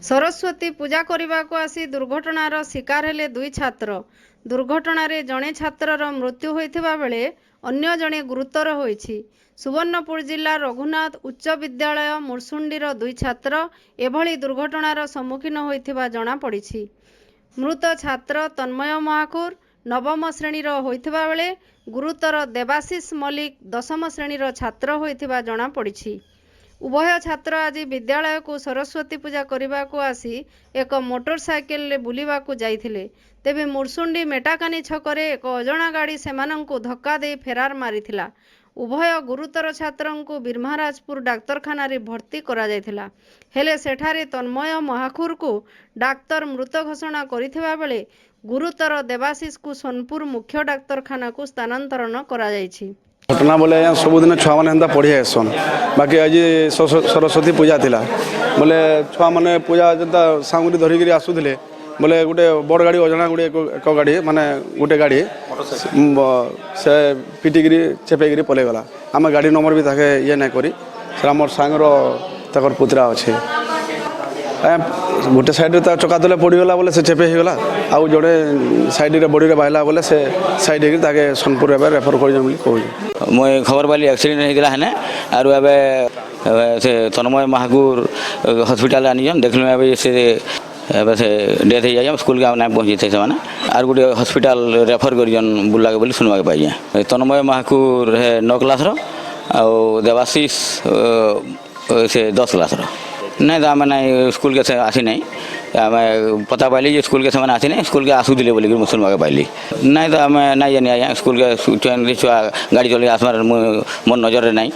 सरस्वती पूजा करने को आसी दुर्घटनार शिकार हेले दुई छात्र। दुर्घटनार जड़े छात्रर मृत्यु होइथिबा बेले अन्य जड़े गुरुतर होइछि। सुवर्णपुर जिला रघुनाथ उच्च विद्यालय मुरसुंडीर दुई छात्र एभली दुर्घटनार सम्मुखीन होइथिबा जणा पड़िछि। मृत छात्र तन्मय महाकुर नवम श्रेणीर होइथिबा बेले गुरुतर देवाशीष मल्लिक दशम श्रेणीर छात्र होइथिबा जणा पड़िछि। उभय छात्र आज विद्यालय को सरस्वती पूजा करने को आसी एक मोटरसाइकेल बुलवा जाइथिले। तेबे मुरसुंडी मेटाकानी छकरे एक अजणा गाड़ी सेमानंकु धक्का दे फेरार मारिथिला। उभय गुरुतर छात्रंकु को बीरमहाराजपुर डाक्तरखाना रे भर्ती करा जायथिला। हेले सेठारे तन्मय महाकुर को डाक्तर मृत घोषणा करिथिबा बेले गुरुतर देवाशीष को सोनपुर मुख्य डाक्तरखाना को स्थानांतरण करा जायछि। घटना बोले सबुदिन छुआ मैंने पढ़ी आसन बाकी आज सरस्वती पूजा थिला बोले छुआ मैंने पूजा जनता सामग्री धरिकी आसुले बोले गोटे बड़ गाड़ी अजना गोटे एक गाड़ी माने गोटे गाड़ी से पिटिकी चेपेक पलैगला। आम गाड़ी नंबर भी ताके ये ना करी आम सांगर तक पुतरा अच्छे गोटे सैड्रे चका तले पड़गला बोले से चेपे होगा आउ जोड़े सैड्रे बड़ी बाहला बोले से सैड होकर सोनपुर रेफर कर मुझे खबर पाली एक्सीडेंट होता है आर से तन्मय महाकुर हॉस्पिटल आनीजन देखल से डेथ हो जाए स्कूल के ना पहुँची थे आर गोटे हॉस्पिटल रेफर कर बुला बोली सुनवा पाई। तन्मय महाकुर है 9 क्लास आउ देवाशीष से 10 क्लास नहीं तो आम ना स्कूल के आसी ना आम पता पाइली स्कूल के आसी ना स्कूल के आसुले बोलिक सुनवा पाइली नहीं तो आम ना जानी आज्ञा स्कूल के छुआ गाड़ी चल आसमार मोर नजर ना।